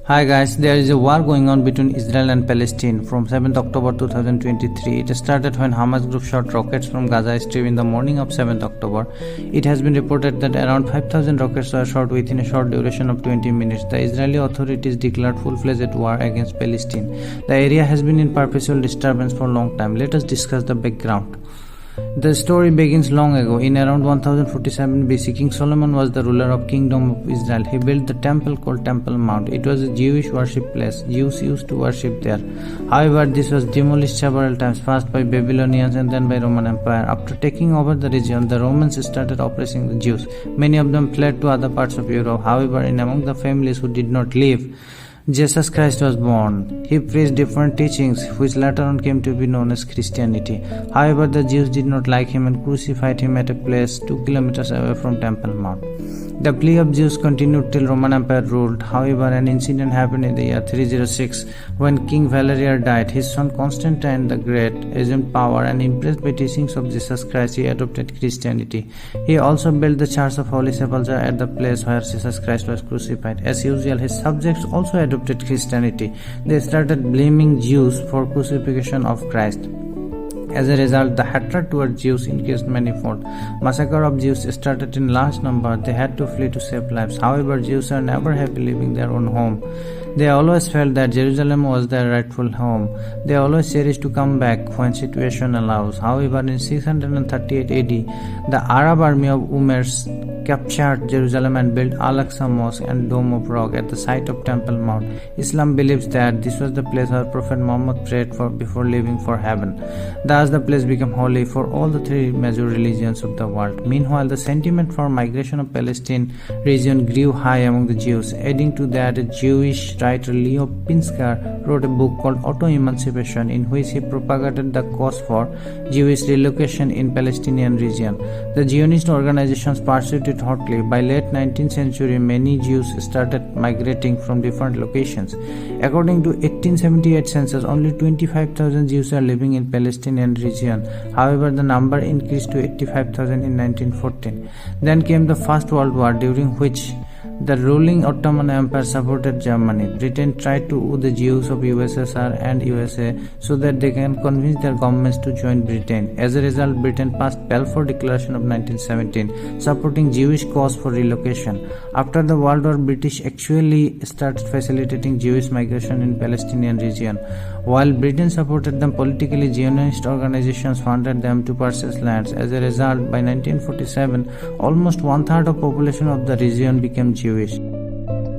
Hi guys, there is a war going on between Israel and Palestine from 7th October 2023. It started when Hamas group shot rockets from Gaza Strip in the morning of 7th October. It has been reported that around 5,000 rockets were shot within a short duration of 20 minutes. The Israeli authorities declared full-fledged war against Palestine. The area has been in perpetual disturbance for a long time. Let us discuss the background. The story begins long ago. In around 1047 BC, King Solomon was the ruler of Kingdom of Israel. He built the temple called Temple Mount. It was a Jewish worship place. Jews used to worship there. However, this was demolished several times, first by Babylonians and then by Roman Empire. After taking over the region, the Romans started oppressing the Jews. Many of them fled to other parts of Europe. However, in among the families who did not leave, Jesus Christ was born. He preached different teachings, which later on came to be known as Christianity. However, the Jews did not like him and crucified him at a place 2 kilometers away from Temple Mount. The plea of Jews continued till Roman Empire ruled. However, an incident happened in the year 306 when King Valerian died. His son Constantine the Great assumed power, and impressed by teachings of Jesus Christ, he adopted Christianity. He also built the Church of Holy Sepulchre at the place where Jesus Christ was crucified. As usual, his subjects also adopted Christianity. They started blaming Jews for crucifixion of Christ. As a result, the hatred towards Jews increased manifold. Massacre of Jews started in large number. They had to flee to save lives. However, Jews are never happy leaving their own home. They always felt that Jerusalem was their rightful home. They always cherished to come back when situation allows. However, in 638 AD, the Arab army of Umars captured Jerusalem and built Al-Aqsa Mosque and Dome of Rock at the site of Temple Mount. Islam believes that this was the place where Prophet Muhammad prayed for before leaving for heaven. Thus, the place became holy for all the three major religions of the world. Meanwhile, the sentiment for migration of Palestine region grew high among the Jews. Adding to that, a Jewish writer Leo Pinsker wrote a book called Auto-Emancipation, in which he propagated the cause for Jewish relocation in Palestinian region. The Zionist organizations pursued it hotly. By late 19th century, many Jews started migrating from different locations. According to 1878 census, only 25,000 Jews are living in Palestinian region. However, the number increased to 85,000 in 1914. Then came the First World War, during which the ruling Ottoman Empire supported Germany. Britain tried to woo the Jews of USSR and USA so that they can convince their governments to join Britain. As a result, Britain passed Balfour Declaration of 1917, supporting Jewish cause for relocation. After the World War, British actually started facilitating Jewish migration in Palestinian region. While Britain supported them politically, Zionist organizations funded them to purchase lands. As a result, by 1947, almost one-third of population of the region became Jewish.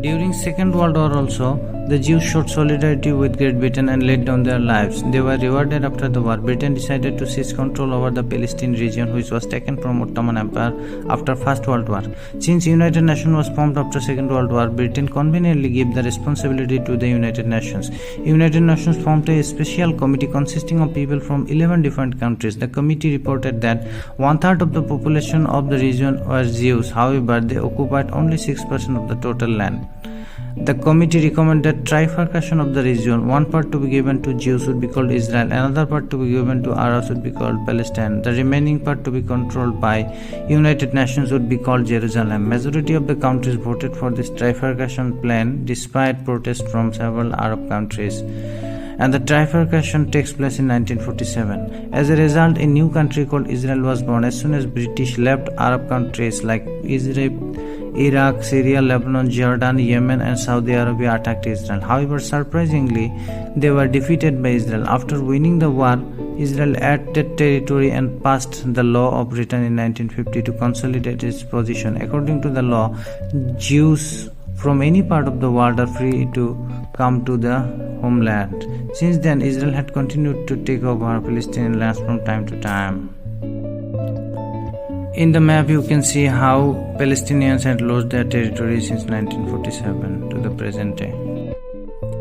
During Second World War also, the Jews showed solidarity with Great Britain and laid down their lives. They were rewarded after the war. Britain decided to seize control over the Palestine region, which was taken from Ottoman Empire after First World War. Since United Nations was formed after Second World War, Britain conveniently gave the responsibility to the United Nations. United Nations formed a special committee consisting of people from 11 different countries. The committee reported that one-third of the population of the region were Jews. However, they occupied only 6% of the total land. The committee recommended trifurcation of the region. One part to be given to Jews would be called Israel, another part to be given to Arabs would be called Palestine. The remaining part to be controlled by United Nations would be called Jerusalem. Majority of the countries voted for this trifurcation plan despite protests from several Arab countries. And the trifurcation takes place in 1947. As a result, a new country called Israel was born. As soon as British left, Arab countries like Israel, Iraq, Syria, Lebanon, Jordan, Yemen and Saudi Arabia attacked Israel. However, surprisingly, they were defeated by Israel. After winning the war, Israel added territory and passed the law of return in 1950 to consolidate its position. According to the law, Jews from any part of the world are free to come to the homeland. Since then, Israel had continued to take over Palestinian lands from time to time. In the map, you can see how Palestinians had lost their territory since 1947 to the present day.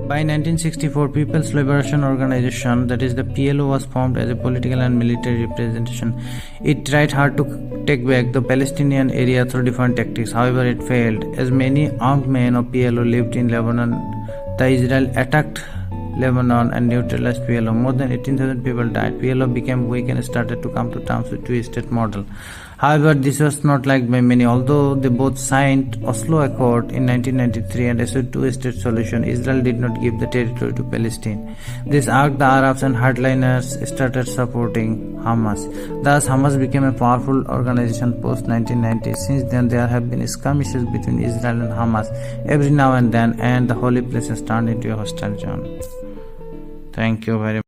By 1964, People's Liberation Organization, that is the PLO, was formed as a political and military representation. It tried hard to take back the Palestinian area through different tactics. However, it failed. As many armed men of PLO lived in Lebanon, the Israel attacked Lebanon and neutralized PLO. More than 18,000 people died. PLO became weak and started to come to terms with two-state model. However, this was not liked by many. Although they both signed Oslo Accord in 1993 and issued two-state solution, Israel did not give the territory to Palestine. This irked the Arabs, and hardliners started supporting Hamas. Thus, Hamas became a powerful organization post-1990. Since then, there have been skirmishes between Israel and Hamas every now and then, and the holy places turned into a hostile zone. Thank you very much.